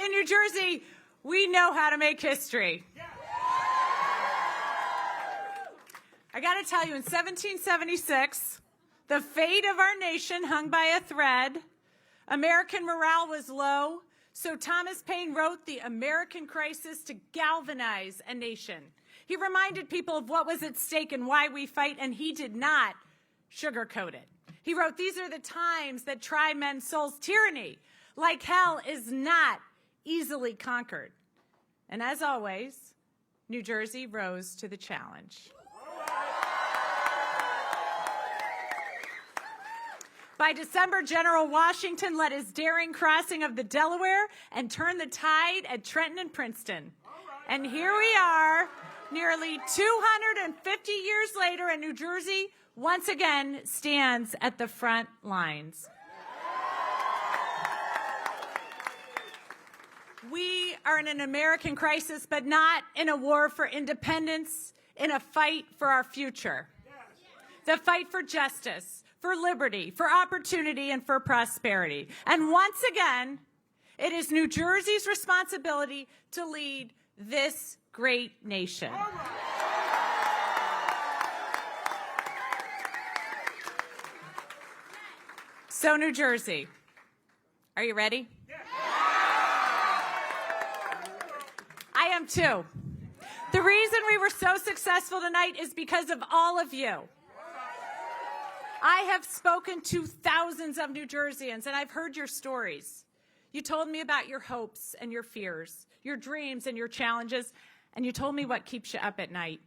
in New Jersey, we know how to make history. I got to tell you, in 1776, the fate of our nation hung by a thread. American morale was low, so Thomas Paine wrote The American Crisis to galvanize a nation. He reminded people of what was at stake and why we fight, and he did not sugarcoat it. He wrote, "These are the times that try men's souls. Tyranny, like hell, is not easily conquered." And as always, New Jersey rose to the challenge. By December, General Washington led his daring crossing of the Delaware and turned the tide at Trenton and Princeton. And here we are, nearly 250 years later, and New Jersey once again stands at the front lines. We are in an American crisis, but not in a war for independence, in a fight for our future. The fight for justice, for liberty, for opportunity, and for prosperity. And once again, it is New Jersey's responsibility to lead this great nation. So, New Jersey, are you ready? I am too. The reason we were so successful tonight is because of all of you. I have spoken to thousands of New Jerseyans, and I've heard your stories. You told me about your hopes and your fears, your dreams and your challenges, and you told me what keeps you up at night.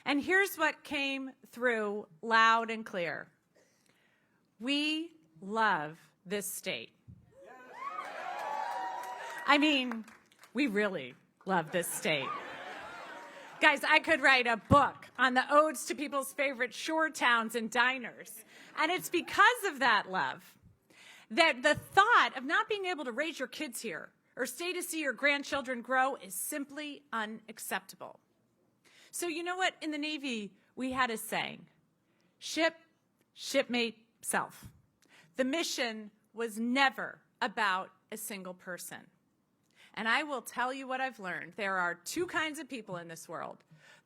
And here's what came through loud and clear. We love this state. I mean, we really love this state. Guys, I could write a book on the odes to people's favorite shore towns and diners. And it's because of that love that the thought of not being able to raise your kids here or stay to see your grandchildren grow is simply unacceptable. So you know what? In the Navy, we had a saying, ship, shipmate, self. The mission was never about a single person. And I will tell you what I've learned. There are two kinds of people in this world.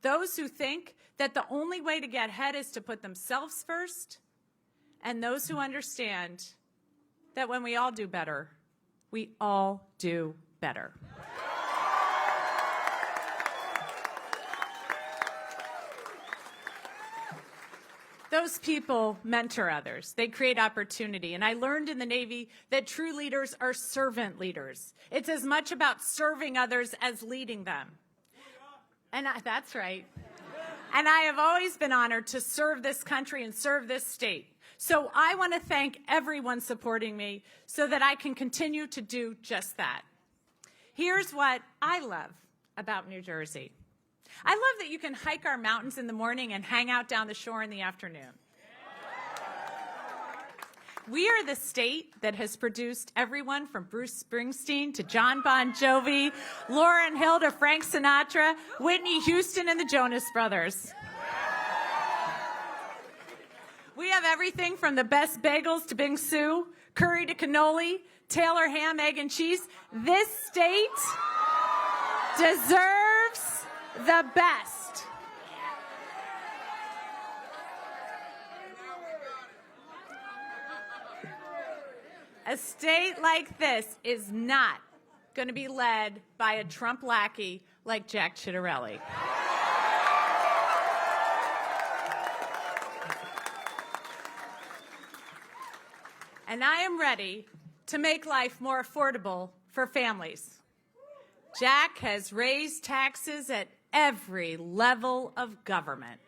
Those who think that the only way to get ahead is to put themselves first, and those who understand that when we all do better, we all do better. Those people mentor others. They create opportunity. And I learned in the Navy that true leaders are servant leaders. It's as much about serving others as leading them. And that's right. And I have always been honored to serve this country and serve this state. So I want to thank everyone supporting me so that I can continue to do just that. Here's what I love about New Jersey. I love that you can hike our mountains in the morning and hang out down the shore in the afternoon. We are the state that has produced everyone from Bruce Springsteen to John Bon Jovi, Lauryn Hill to Frank Sinatra, Whitney Houston, and the Jonas Brothers. We have everything from the best bagels to bingsu, curry to cannoli, Taylor ham, egg, and cheese. This state deserves the best. A state like this is not going to be led by a Trump lackey like Jack Ciattarelli. And I am ready to make life more affordable for families. Jack has raised taxes at every level of government.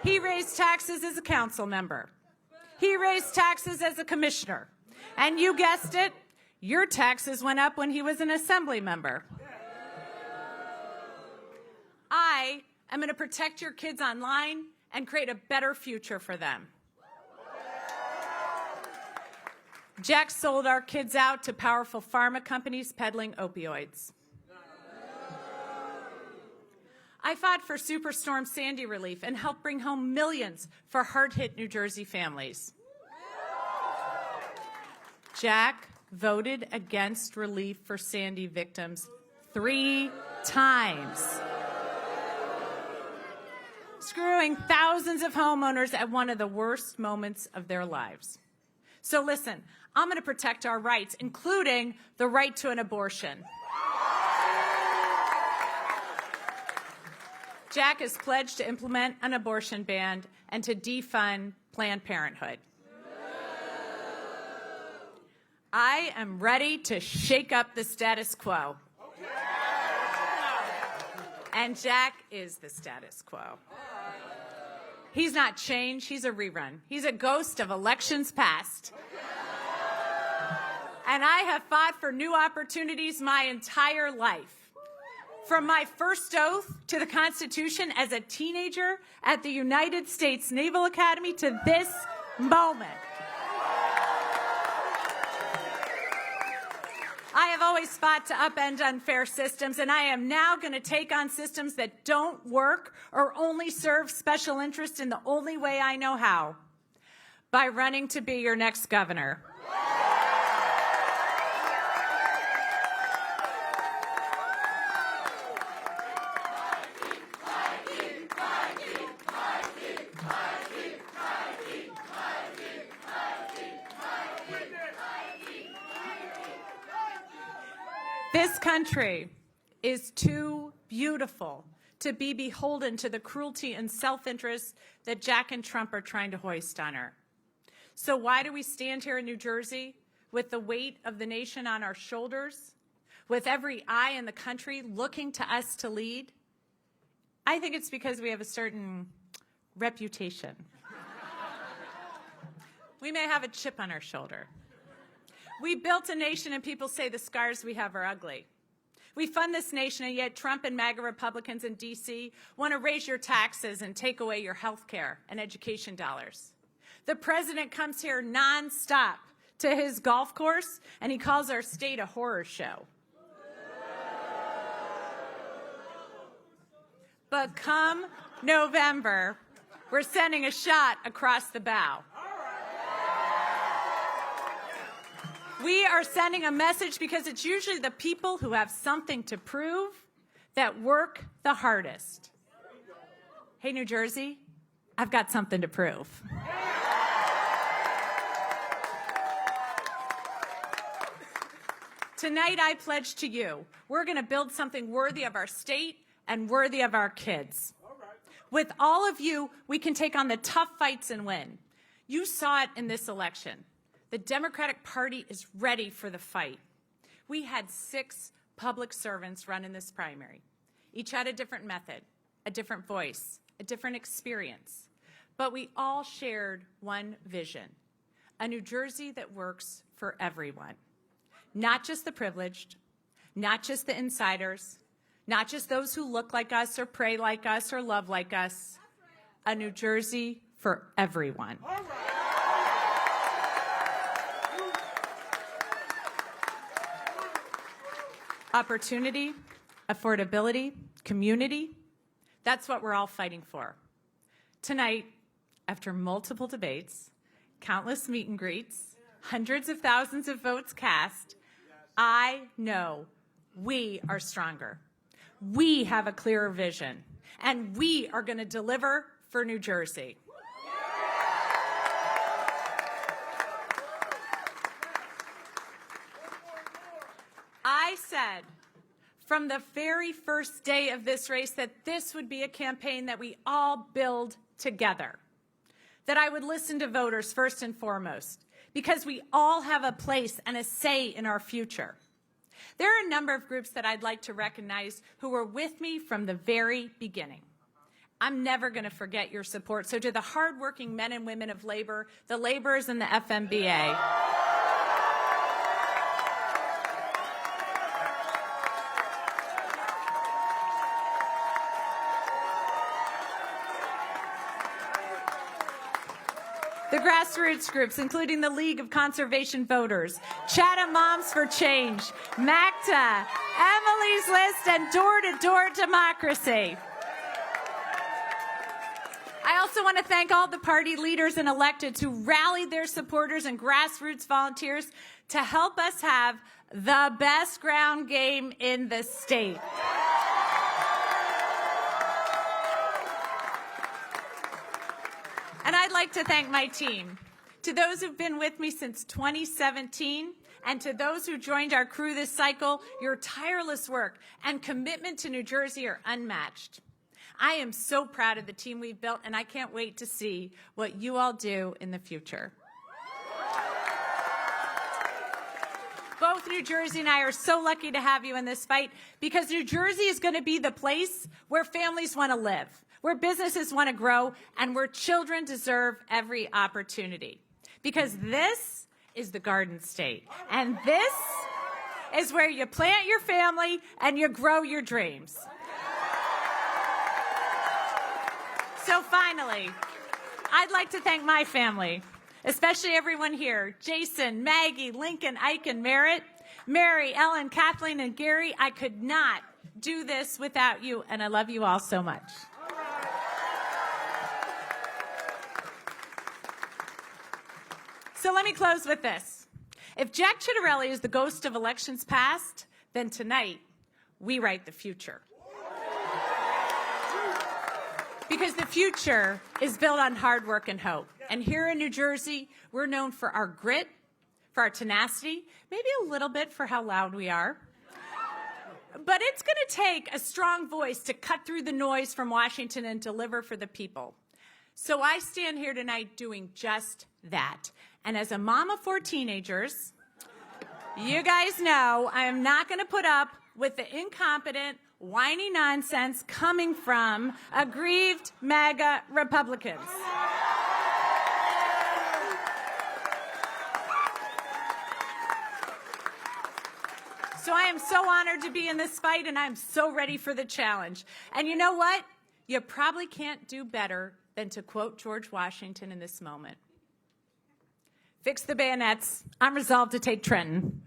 He raised taxes as a council member. He raised taxes as a commissioner. And you guessed it, your taxes went up when he was an assembly member. I am going to protect your kids online and create a better future for them. Jack sold our kids out to powerful pharma companies peddling opioids. I fought for Superstorm Sandy relief and helped bring home millions for hard-hit New Jersey families. Jack voted against relief for Sandy victims 3 times, screwing thousands of homeowners at one of the worst moments of their lives. So listen, I'm going to protect our rights, including the right to an abortion. Jack has pledged to implement an abortion ban and to defund Planned Parenthood. I am ready to shake up the status quo. And Jack is the status quo. He's not changed. He's a rerun. He's a ghost of elections past. And I have fought for new opportunities my entire life. From my first oath to the Constitution as a teenager at the United States Naval Academy to this moment. I have always fought to upend unfair systems, and I am now going to take on systems that don't work or only serve special interests in the only way I know how, by running to be your next governor. This country is too beautiful to be beholden to the cruelty and self-interest that Jack and Trump are trying to hoist on her. So why do we stand here in New Jersey with the weight of the nation on our shoulders, with every eye in the country looking to us to lead? I think it's because we have a certain reputation. We may have a chip on our shoulder. We built a nation, and people say the scars we have are ugly. We fund this nation, and yet Trump and MAGA Republicans in D.C. want to raise your taxes and take away your health care and education dollars. The president comes here nonstop to his golf course, and he calls our state a horror show. But come November, we're sending a shot across the bow. We are sending a message because it's usually the people who have something to prove that work the hardest. Hey, New Jersey, I've got something to prove. Tonight, I pledge to you, we're going to build something worthy of our state and worthy of our kids. With all of you, we can take on the tough fights and win. You saw it in this election. The Democratic Party is ready for the fight. We had 6 public servants run in this primary. Each had a different method, a different voice, a different experience. But we all shared one vision, a New Jersey that works for everyone. Not just the privileged, not just the insiders, not just those who look like us or pray like us or love like us. A New Jersey for everyone. Opportunity, affordability, community, that's what we're all fighting for. Tonight, after multiple debates, countless meet and greets, hundreds of thousands of votes cast, I know we are stronger. We have a clearer vision, and we are going to deliver for New Jersey. I said from the very first day of this race that this would be a campaign that we all build together, that I would listen to voters first and foremost, because we all have a place and a say in our future. There are a number of groups that I'd like to recognize who were with me from the very beginning. I'm never going to forget your support. So to the hardworking men and women of labor, the laborers and the FMBA, the grassroots groups, including the League of Conservation Voters, Chatham Moms for Change, MACTA, Emily's List, and Door-to-Door Democracy. I also want to thank all the party leaders and electeds who rallied their supporters and grassroots volunteers to help us have the best ground game in the state. And I'd like to thank my team. To those who've been with me since 2017, and to those who joined our crew this cycle, your tireless work and commitment to New Jersey are unmatched. I am so proud of the team we've built, and I can't wait to see what you all do in the future. Both New Jersey and I are so lucky to have you in this fight, because New Jersey is going to be the place where families want to live, where businesses want to grow, and where children deserve every opportunity. Because this is the Garden State, and this is where you plant your family and you grow your dreams. So finally, I'd like to thank my family, especially everyone here: Jason, Maggie, Lincoln, Ike, and Merritt, Mary, Ellen, Kathleen, and Gary. I could not do this without you, and I love you all so much. So let me close with this. If Jack Ciattarelli is the ghost of elections past, then tonight we write the future. Because the future is built on hard work and hope. And here in New Jersey, we're known for our grit, for our tenacity, maybe a little bit for how loud we are. But it's going to take a strong voice to cut through the noise from Washington and deliver for the people. So I stand here tonight doing just that. And as a mom of 4 teenagers, you guys know I am not going to put up with the incompetent, whiny nonsense coming from aggrieved MAGA Republicans. So I am so honored to be in this fight, and I'm so ready for the challenge. And you know what? You probably can't do better than to quote George Washington in this moment. Fix the bayonets. I'm resolved to take Trenton.